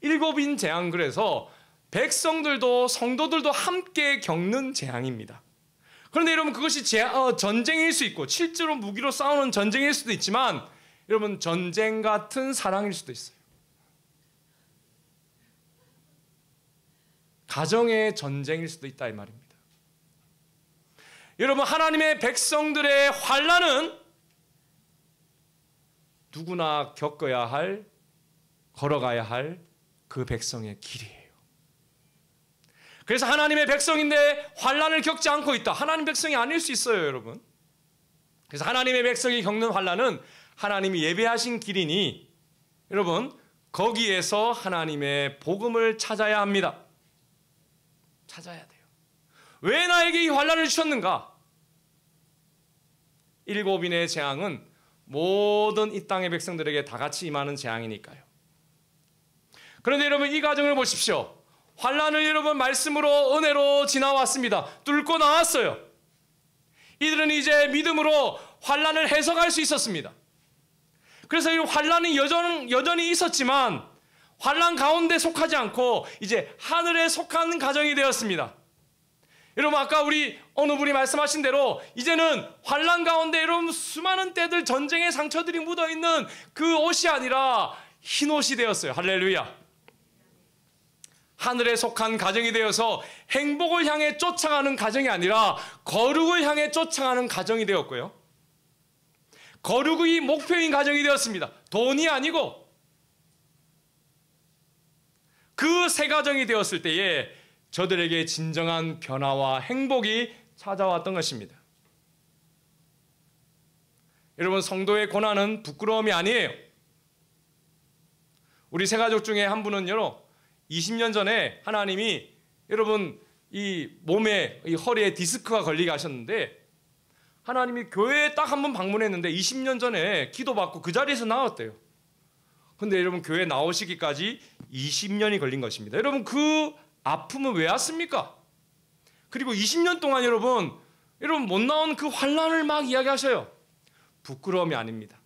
7인 재앙, 그래서 백성들도 성도들도 함께 겪는 재앙입니다. 그런데 여러분, 그것이 전쟁일 수 있고 실제로 무기로 싸우는 전쟁일 수도 있지만 여러분, 전쟁 같은 사랑일 수도 있어요. 가정의 전쟁일 수도 있다 이 말입니다. 여러분, 하나님의 백성들의 환난은 누구나 겪어야 할, 걸어가야 할 그 백성의 길이에요. 그래서 하나님의 백성인데 환난을 겪지 않고 있다. 하나님 백성이 아닐 수 있어요, 여러분. 그래서 하나님의 백성이 겪는 환난은 하나님이 예배하신 길이니 여러분, 거기에서 하나님의 복음을 찾아야 합니다. 찾아야 돼요. 왜 나에게 이 환난을 주셨는가? 7인의 재앙은 모든 이 땅의 백성들에게 다 같이 임하는 재앙이니까요. 그런데 여러분, 이 가정을 보십시오. 환난을 여러분 말씀으로, 은혜로 지나왔습니다. 뚫고 나왔어요. 이들은 이제 믿음으로 환난을 해석할 수 있었습니다. 그래서 이 환난이 여전히 있었지만 환난 가운데 속하지 않고 이제 하늘에 속한 가정이 되었습니다. 여러분, 아까 어느 분이 말씀하신 대로 이제는 환난 가운데 여러분 수많은 때들 전쟁의 상처들이 묻어있는 그 옷이 아니라 흰 옷이 되었어요. 할렐루야. 하늘에 속한 가정이 되어서 행복을 향해 쫓아가는 가정이 아니라 거룩을 향해 쫓아가는 가정이 되었고요. 거룩이 목표인 가정이 되었습니다. 돈이 아니고. 그 새 가정이 되었을 때에 저들에게 진정한 변화와 행복이 찾아왔던 것입니다. 여러분, 성도의 고난은 부끄러움이 아니에요. 우리 새 가족 중에 한 분은요, 20년 전에 하나님이 여러분 이 몸에, 이 허리에 디스크가 걸리게 하셨는데 하나님이 교회에 딱 한 번 방문했는데 20년 전에 기도받고 그 자리에서 나왔대요. 근데 여러분, 교회 나오시기까지 20년이 걸린 것입니다. 여러분, 그 아픔은 왜 왔습니까? 그리고 20년 동안 여러분 못 나온 그 환난을 막 이야기하셔요. 부끄러움이 아닙니다.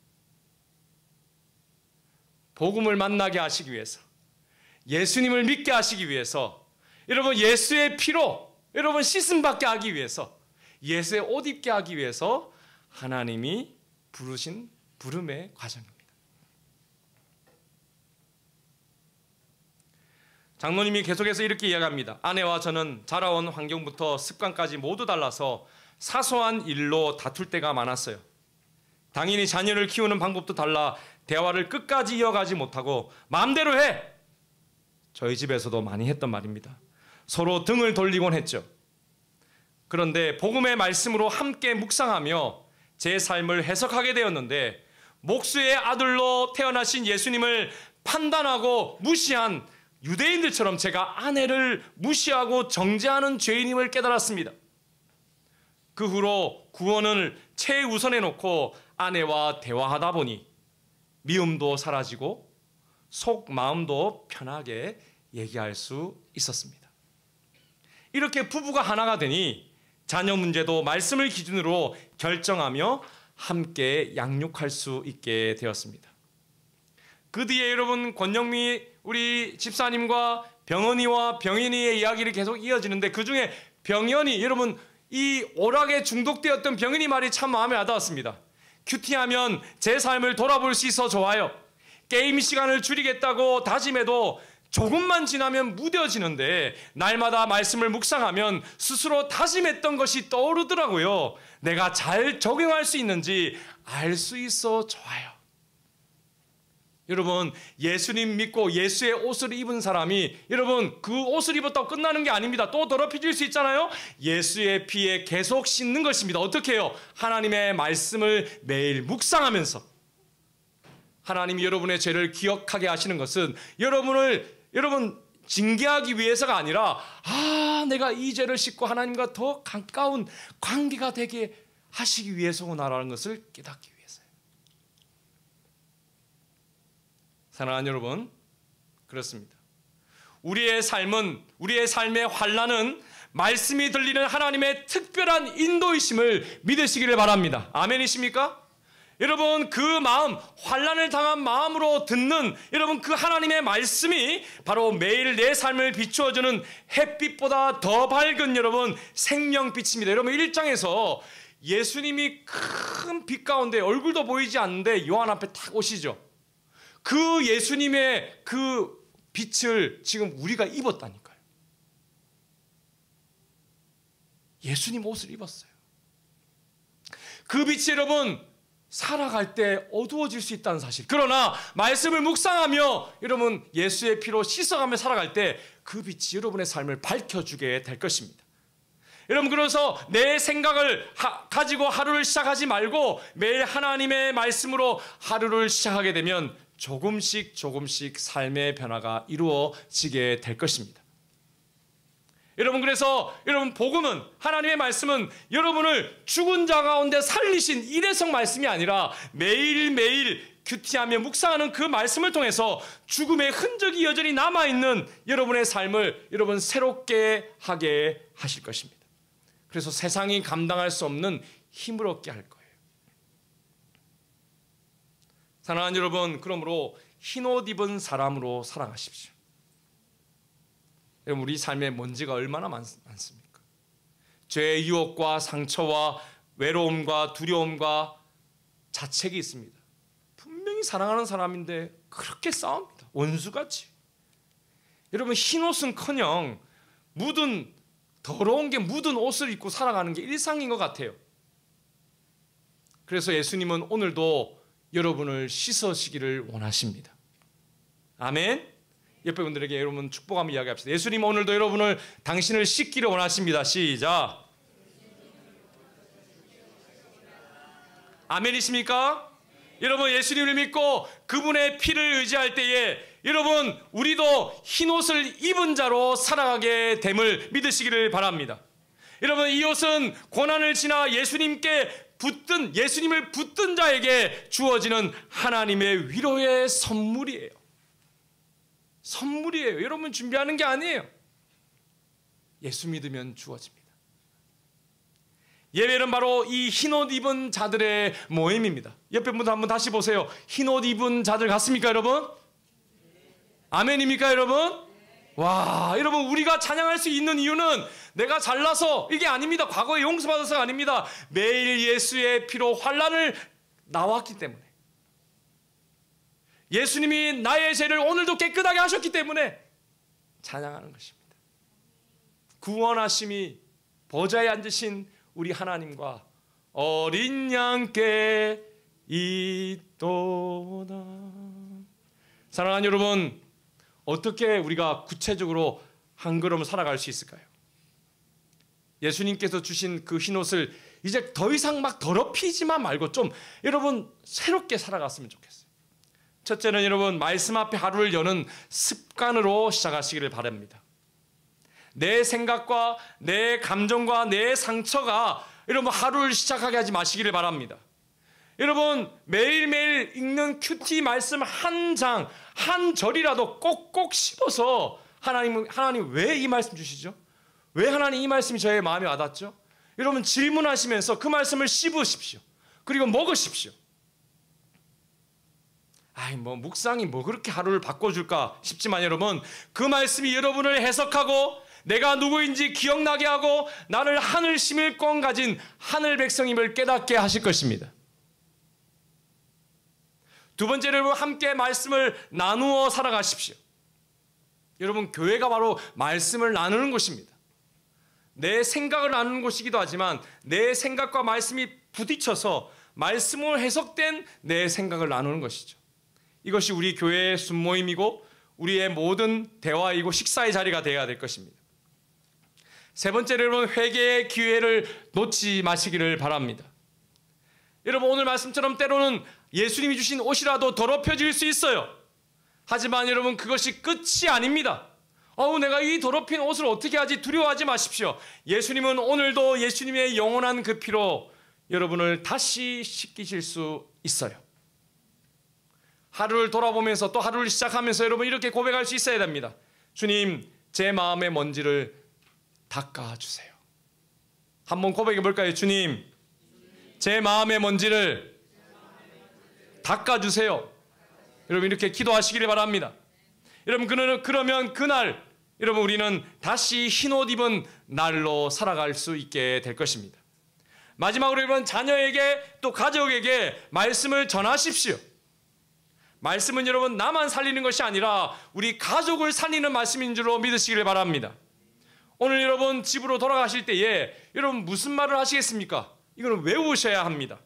복음을 만나게 하시기 위해서, 예수님을 믿게 하시기 위해서, 여러분 예수의 피로 여러분 씻음받게 하기 위해서, 예수의 옷 입게 하기 위해서 하나님이 부르신 부름의 과정입니다. 장로님이 계속해서 이렇게 이야기합니다. 아내와 저는 자라온 환경부터 습관까지 모두 달라서 사소한 일로 다툴 때가 많았어요. 당연히 자녀를 키우는 방법도 달라 대화를 끝까지 이어가지 못하고 마음대로 해! 저희 집에서도 많이 했던 말입니다. 서로 등을 돌리곤 했죠. 그런데 복음의 말씀으로 함께 묵상하며 제 삶을 해석하게 되었는데 목수의 아들로 태어나신 예수님을 판단하고 무시한 유대인들처럼 제가 아내를 무시하고 정죄하는 죄인임을 깨달았습니다. 그 후로 구원을 최우선에 놓고 아내와 대화하다 보니 미움도 사라지고 속 마음도 편하게 얘기할 수 있었습니다. 이렇게 부부가 하나가 되니 자녀 문제도 말씀을 기준으로 결정하며 함께 양육할 수 있게 되었습니다. 그 뒤에 여러분, 권영미 우리 집사님과 병은이와 병인이의 이야기를 계속 이어지는데 그 중에 병연이, 여러분 이 오락에 중독되었던 병인이 말이 참 마음에 와닿았습니다. 큐티하면 제 삶을 돌아볼 수 있어 좋아요. 게임 시간을 줄이겠다고 다짐해도 조금만 지나면 무뎌지는데 날마다 말씀을 묵상하면 스스로 다짐했던 것이 떠오르더라고요. 내가 잘 적용할 수 있는지 알 수 있어 좋아요. 여러분, 예수님 믿고 예수의 옷을 입은 사람이 여러분 그 옷을 입었다고 끝나는 게 아닙니다. 또 더럽혀질 수 있잖아요. 예수의 피에 계속 씻는 것입니다. 어떻게 해요? 하나님의 말씀을 매일 묵상하면서, 하나님이 여러분의 죄를 기억하게 하시는 것은 여러분 징계하기 위해서가 아니라 내가 이 죄를 씻고 하나님과 더 가까운 관계가 되게 하시기 위해서구나라는 것을 깨닫기 위해서예요. 사랑하는 여러분, 그렇습니다. 우리의 삶의 환난은 말씀이 들리는 하나님의 특별한 인도이심을 믿으시기를 바랍니다. 아멘이십니까? 여러분, 그 마음, 환난을 당한 마음으로 듣는 여러분 그 하나님의 말씀이 바로 매일 내 삶을 비추어주는 햇빛보다 더 밝은 여러분 생명빛입니다. 여러분 1장에서 예수님이 큰 빛 가운데 얼굴도 보이지 않는데 요한 앞에 탁 오시죠. 그 예수님의 그 빛을 지금 우리가 입었다니까요. 예수님 옷을 입었어요. 그 빛이 여러분 살아갈 때 어두워질 수 있다는 사실. 그러나 말씀을 묵상하며 여러분 예수의 피로 씻어가며 살아갈 때 그 빛이 여러분의 삶을 밝혀주게 될 것입니다. 여러분, 그래서 내 생각을 가지고 하루를 시작하지 말고 매일 하나님의 말씀으로 하루를 시작하게 되면 조금씩 삶의 변화가 이루어지게 될 것입니다. 여러분, 그래서 여러분 복음은, 하나님의 말씀은 여러분을 죽은 자 가운데 살리신 일회성 말씀이 아니라 매일매일 큐티하며 묵상하는 그 말씀을 통해서 죽음의 흔적이 여전히 남아있는 여러분의 삶을 여러분 새롭게 하게 하실 것입니다. 그래서 세상이 감당할 수 없는 힘을 얻게 할 거예요. 사랑하는 여러분, 그러므로 흰옷 입은 사람으로 살아가십시오. 여러분, 우리 삶에 먼지가 얼마나 많습니까? 죄의 유혹과 상처와 외로움과 두려움과 자책이 있습니다. 분명히 사랑하는 사람인데 그렇게 싸웁니다. 원수같이. 여러분, 흰옷은커녕 더러운 게 묻은 옷을 입고 살아가는 게 일상인 것 같아요. 그래서 예수님은 오늘도 여러분을 씻으시기를 원하십니다. 아멘. 옆에 분들에게 여러분 축복하며 이야기합시다. 예수님 오늘도 여러분을 당신을 씻기를 원하십니다. 시작. 아멘이십니까? 여러분, 예수님을 믿고 그분의 피를 의지할 때에 여러분 우리도 흰옷을 입은 자로 살아가게 됨을 믿으시기를 바랍니다. 여러분, 이 옷은 고난을 지나 예수님을 붙든 자에게 주어지는 하나님의 위로의 선물이에요. 선물이에요. 여러분 준비하는 게 아니에요. 예수 믿으면 주어집니다. 예배는 바로 이 흰옷 입은 자들의 모임입니다. 옆에 분들 한번 다시 보세요. 흰옷 입은 자들 같습니까, 여러분? 아멘입니까, 여러분? 와, 여러분, 우리가 찬양할 수 있는 이유는 내가 잘나서 이게 아닙니다. 과거에 용서받아서가 아닙니다. 매일 예수의 피로 환난을 나왔기 때문에, 예수님이 나의 죄를 오늘도 깨끗하게 하셨기 때문에 찬양하는 것입니다. 구원하심이 보좌에 앉으신 우리 하나님과 어린 양께 있도다. 사랑하는 여러분, 어떻게 우리가 구체적으로 한 걸음 살아갈 수 있을까요? 예수님께서 주신 그 흰옷을 이제 더 이상 막 더럽히지만 말고 좀 여러분 새롭게 살아갔으면 좋겠어요. 첫째는 여러분 말씀 앞에 하루를 여는 습관으로 시작하시기를 바랍니다. 내 생각과 내 감정과 내 상처가 여러분 하루를 시작하게 하지 마시기를 바랍니다. 여러분 매일매일 읽는 큐티 말씀 한 장, 한 절이라도 꼭꼭 씹어서 하나님 왜 이 말씀 주시죠? 왜 하나님 이 말씀이 저의 마음에 와닿죠? 여러분 질문하시면서 그 말씀을 씹으십시오. 그리고 먹으십시오. 묵상이 그렇게 하루를 바꿔줄까 싶지만 여러분 그 말씀이 여러분을 해석하고 내가 누구인지 기억나게 하고 나를 하늘 시민권 가진 하늘 백성임을 깨닫게 하실 것입니다. 두 번째로 여러분 함께 말씀을 나누어 살아가십시오. 여러분 교회가 바로 말씀을 나누는 곳입니다. 내 생각을 나누는 곳이기도 하지만 내 생각과 말씀이 부딪혀서 말씀으로 해석된 내 생각을 나누는 것이죠. 이것이 우리 교회의 순모임이고 우리의 모든 대화이고 식사의 자리가 되어야 될 것입니다. 세 번째로 여러분 회개의 기회를 놓지 마시기를 바랍니다. 여러분 오늘 말씀처럼 때로는 예수님이 주신 옷이라도 더럽혀질 수 있어요. 하지만 여러분, 그것이 끝이 아닙니다. 내가 이 더럽힌 옷을 어떻게 하지? 두려워하지 마십시오. 예수님은 오늘도 예수님의 영원한 그 피로 여러분을 다시 씻기실 수 있어요. 하루를 돌아보면서 또 하루를 시작하면서 여러분 이렇게 고백할 수 있어야 됩니다. 주님, 제 마음의 먼지를 닦아주세요. 한번 고백해 볼까요? 주님, 제 마음의 먼지를 닦아주세요. 여러분 이렇게 기도하시기를 바랍니다. 여러분 그러면 그날 여러분 우리는 다시 흰옷 입은 날로 살아갈 수 있게 될 것입니다. 마지막으로 여러분, 자녀에게 또 가족에게 말씀을 전하십시오. 말씀은 여러분 나만 살리는 것이 아니라 우리 가족을 살리는 말씀인 줄로 믿으시기를 바랍니다. 오늘 여러분 집으로 돌아가실 때에 여러분 무슨 말을 하시겠습니까? 이거는 외우셔야 합니다.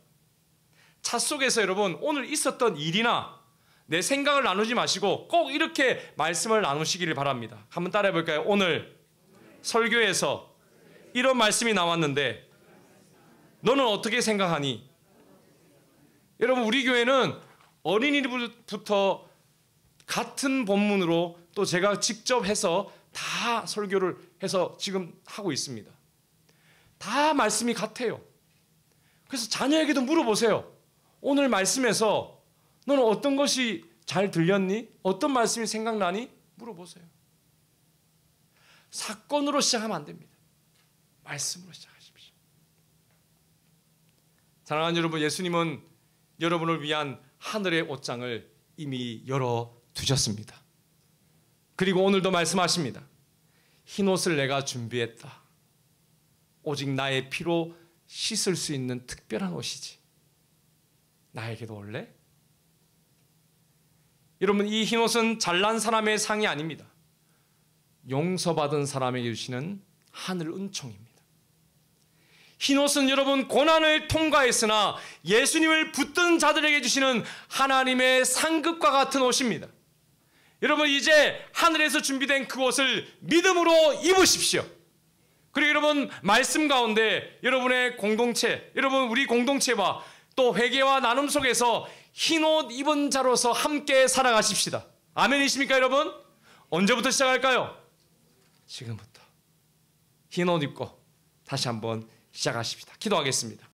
차 속에서 여러분 오늘 있었던 일이나 내 생각을 나누지 마시고 꼭 이렇게 말씀을 나누시기를 바랍니다. 한번 따라해 볼까요? 오늘 설교에서 이런 말씀이 나왔는데 너는 어떻게 생각하니? 여러분 우리 교회는 어린이부터 같은 본문으로 또 제가 직접 해서 다 설교를 해서 지금 하고 있습니다. 다 말씀이 같아요. 그래서 자녀에게도 물어보세요. 오늘 말씀에서 너는 어떤 것이 잘 들렸니? 어떤 말씀이 생각나니? 물어보세요. 사건으로 시작하면 안 됩니다. 말씀으로 시작하십시오. 사랑하는 여러분, 예수님은 여러분을 위한 하늘의 옷장을 이미 열어두셨습니다. 그리고 오늘도 말씀하십니다. 흰옷을 내가 준비했다. 오직 나의 피로 씻을 수 있는 특별한 옷이지. 나에게도 올래? 여러분 이 흰옷은 잘난 사람의 상이 아닙니다. 용서받은 사람에게 주시는 하늘 은총입니다. 흰옷은 여러분 고난을 통과했으나 예수님을 붙든 자들에게 주시는 하나님의 상급과 같은 옷입니다. 여러분 이제 하늘에서 준비된 그 옷을 믿음으로 입으십시오. 그리고 여러분 말씀 가운데 여러분의 공동체, 여러분 우리 공동체와 또 회개와 나눔 속에서 흰옷 입은 자로서 함께 살아가십시다. 아멘이십니까 여러분? 언제부터 시작할까요? 지금부터 흰옷 입고 다시 한번 시작하십시다. 기도하겠습니다.